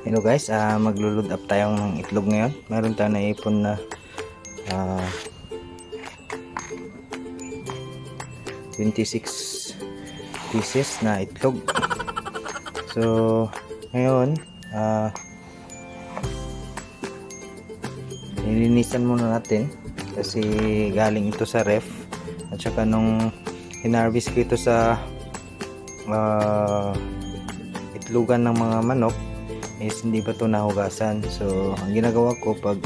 Hello guys, maglo-load up tayo ng itlog ngayon. Meron tayong naipon na ah, 26 pieces na itlog. So ngayon nilinisan muna natin kasi galing ito sa ref, at saka nung hinarvest ko ito sa itlogan ng mga manok is hindi pa ito nahugasan. So ang ginagawa ko pag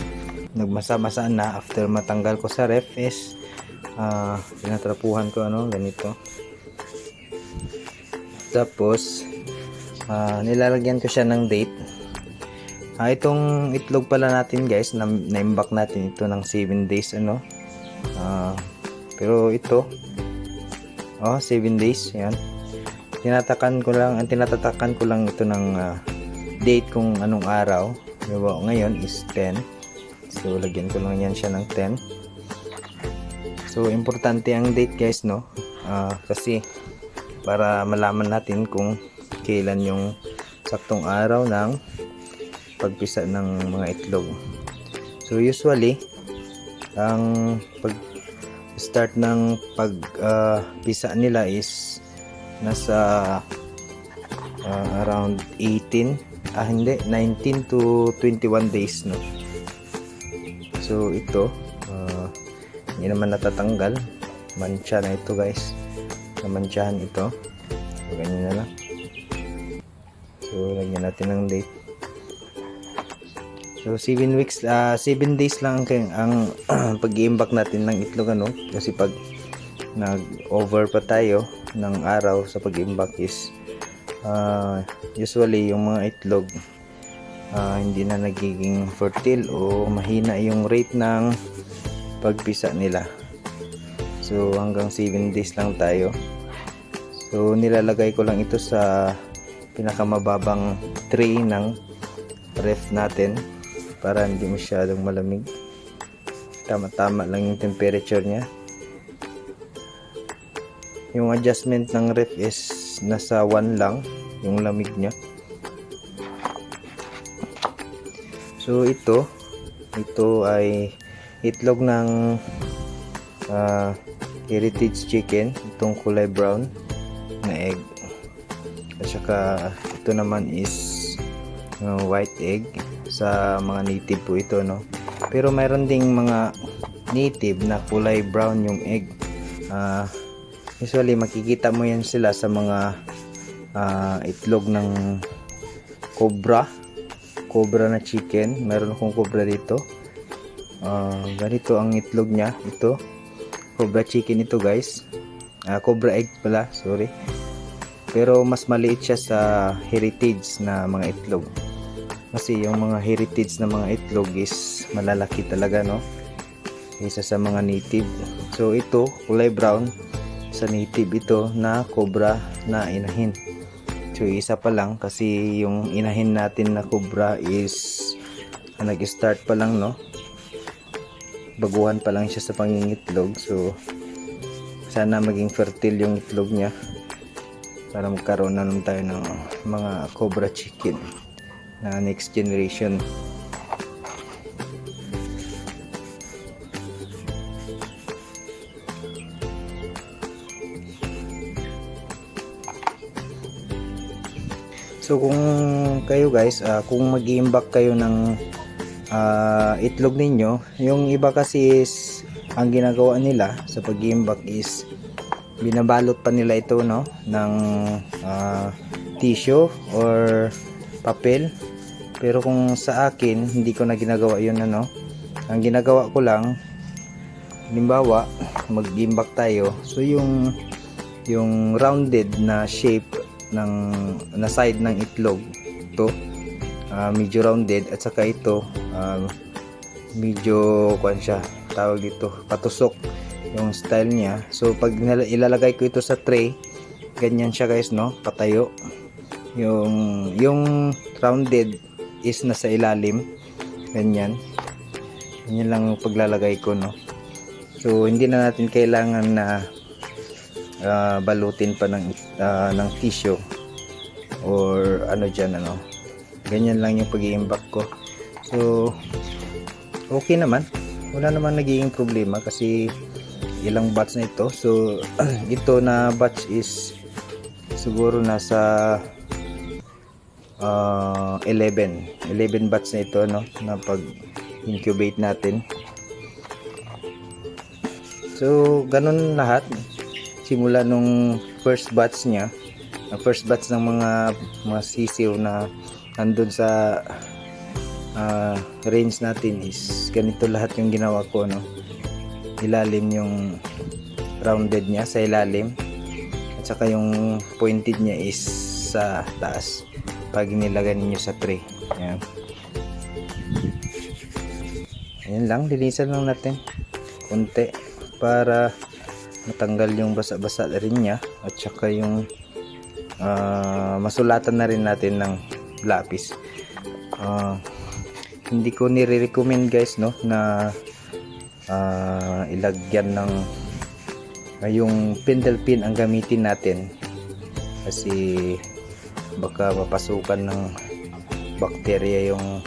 nagmasa-masa na, after matanggal ko sa ref, is tinatrapuhan ko ganito. Tapos nilalagyan ko siya ng date. Itong itlog pala natin guys, na-imbak natin ito ng 7 days pero ito 7 days yan. Tinatatakan ko lang ito ng date kung anong araw. Diba? Ngayon is 10, so lagyan ko lang yan siya ng 10. So importante ang date guys, kasi para malaman natin kung kailan yung saktong araw ng pagpisa ng mga itlog. So usually ang pag start ng pagpisa nila is nasa around 19 to 21 days, So ito hindi naman natatanggal, mancha na ito guys, namantsahan ito. So ganyan na lang. So lagyan natin ng date. So 7 days lang ang pag-iimbak natin ng itlog, kasi pag nag-over pa tayo ng araw sa pag-iimbak is usually yung mga itlog hindi na nagiging fertile o mahina yung rate ng pagpisa nila. So hanggang 7 days lang tayo. So nilalagay ko lang ito sa pinakamababang tray ng ref natin para hindi masyadong malamig. Tama-tama lang yung temperature niya. Yung adjustment ng ref is nasa 1 lang yung lamig niya. So ito ay itlog ng heritage chicken, itong kulay brown na egg, at saka ito naman is white egg. Sa mga native po ito, pero mayroon ding mga native na kulay brown yung egg. Usually makikita mo yan sila sa mga itlog ng cobra na chicken. Meron akong cobra dito. Ganito ang itlog niya. Ito cobra chicken ito guys, cobra egg pala, sorry. Pero mas maliit siya sa heritage na mga itlog, kasi yung mga heritage na mga itlog is malalaki talaga, kaysa sa mga native. So ito kulay brown sa native, ito na cobra na inahin. So isa pa lang, kasi yung inahin natin na cobra is nag-start pa lang, baguhan pa lang siya sa pangingitlog. So sana maging fertile yung itlog niya para magkaroon na naman tayo ng mga cobra chicken na next generation. So kung kayo guys, kung mag-iimbak kayo ng itlog ninyo, yung iba kasi is ang ginagawa nila sa pag-iimbak is binabalot pa nila ito ng tissue or papel. Pero kung sa akin, hindi ko na ginagawa yun. Ang ginagawa ko lang, halimbawa mag-imbak tayo, so yung rounded na shape na side ng itlog, ito medyo rounded, at saka ito medyo tawag dito patusok yung style niya. So pag ilalagay ko ito sa tray, ganyan siya guys, patayo. Yung rounded is nasa ilalim, ganyan lang paglalagay ko, So hindi na natin kailangan na balutin pa ng tissue or ganyan lang yung pag-i-imbak ko. So okay naman, wala namang nagiging problema kasi ilang batch na ito. So ito na batch is siguro nasa 11 batch na ito, no, na pag incubate natin. So ganun lahat simula nung first batch niya, first batch ng mga sisiw na nandun sa range natin is ganito lahat yung ginawa ko, no. Ilalim yung rounded niya sa ilalim at saka yung pointed niya is sa taas pag nilagay niyo sa tray. Ayan lang, linisan lang natin konti para matanggal yung basa-basa rin niya at saka yung masulatan na rin natin ng lapis. Hindi ko nire-recommend guys, no, na ilagyan ng yung pintel pin ang gamitin natin kasi baka mapasukan ng bakterya yung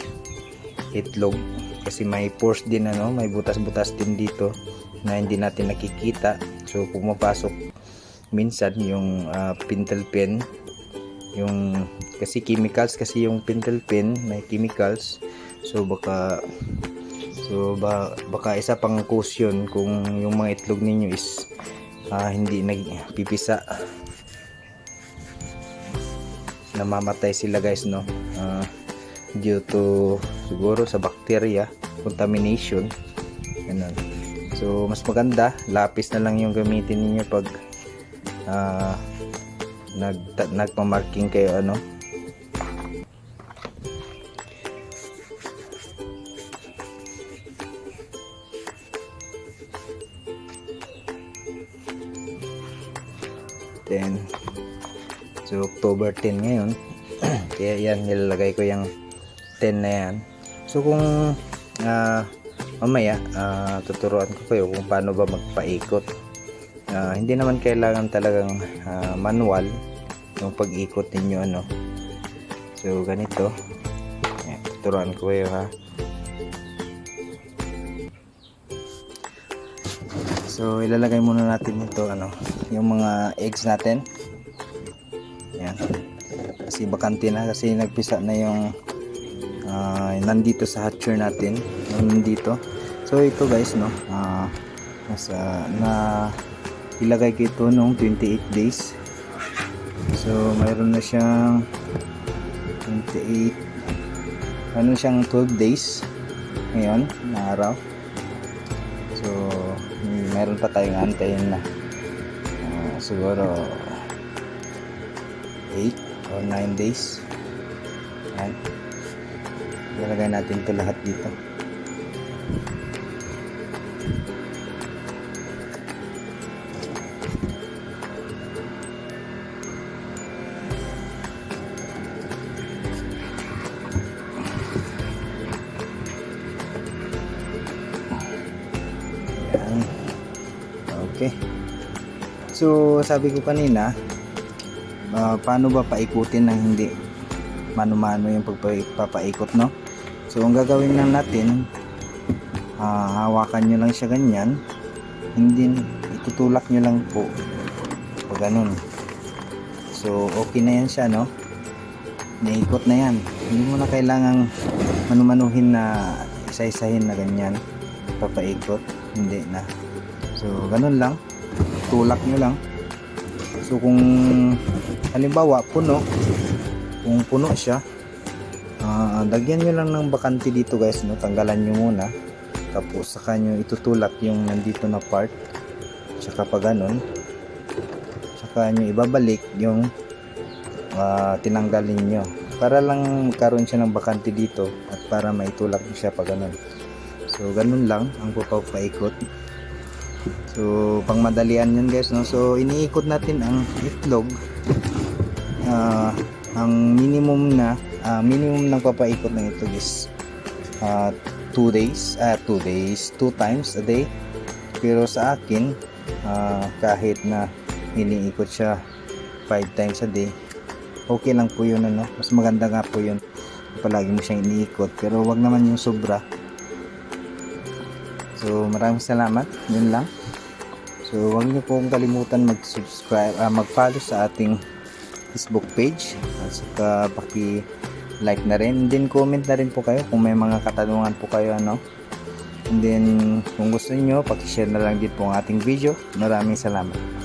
itlog kasi may pores din, ano, may butas-butas din dito na hindi natin nakikita. So pumapasok minsan yung pintel pin, yung kasi chemicals, kasi yung pintel pin may chemicals. So baka isa pang caution kung yung mga itlog ninyo is hindi nagpipisa, namamatay sila guys, no, due to siguro sa bacteria contamination, ganun. So mas maganda lapis na lang yung gamitin niyo pag nagpa-marking kayo, ano. Then so October 10 ngayon kaya yan, nilalagay ko yung 10 na yan. So kung mamaya tuturuan ko kayo kung paano ba magpaikot. Hindi naman kailangan talagang manual yung pag-ikot ninyo, ano. So ganito, tuturuan ko kayo, ha. So ilalagay muna natin ito, ano, yung mga eggs natin. Yan. Kasi bakante na, kasi nagpisa na yung nandito sa hatcher natin, nandito. So ito guys, no, ilagay ko ito nung 28 days. So mayroon na siyang 28, ano siyang 12 days ngayon na araw. So mayroon pa tayong antayin na siguro 8 or 9 days. Yan, ilagay natin ito lahat dito. Yan. Okay. So sabi ko kanina, paano ba paikutin ng hindi mano-mano yung pagpapaikot, no? So ang gagawin lang natin, hawakan nyo lang siya ganyan, hindi itutulak nyo lang po o ganun. So okay na yan siya, no? Naikot na yan, hindi mo na kailangang manumanuhin na isa-isahin na ganyan papaikot, hindi na. So ganun lang, tulak nyo lang. So kung halimbawa puno, kung puno siya, lagyan nyo lang ng bakante dito guys, no? Tanggalan nyo muna, tapos saka nyo itutulak yung nandito na part, saka pa ganun, saka nyo ibabalik yung tinanggalin nyo para lang magkaroon siya ng bakante dito at para maitulak nyo siya pa ganun. So ganun lang ang papaikot. So pang madalian yan guys, no? So iniikot natin ang itlog, ang minimum ng papaikot ng itlog is 2 times a day. Pero sa akin, kahit na iniikot siya 5 times a day, okay lang po yun, ano? Mas maganda nga po yun palagi mo siyang iniikot, pero wag naman yung sobra. So maraming salamat, yun lang. So huwag niyo pong kalimutan mag-subscribe, mag-follow sa ating Facebook page, at saka paki-like na rin, and then comment na rin po kayo kung may mga katanungan po kayo, ano. And then kung gusto niyo, paki-share na lang din po ang ating video. Maraming salamat.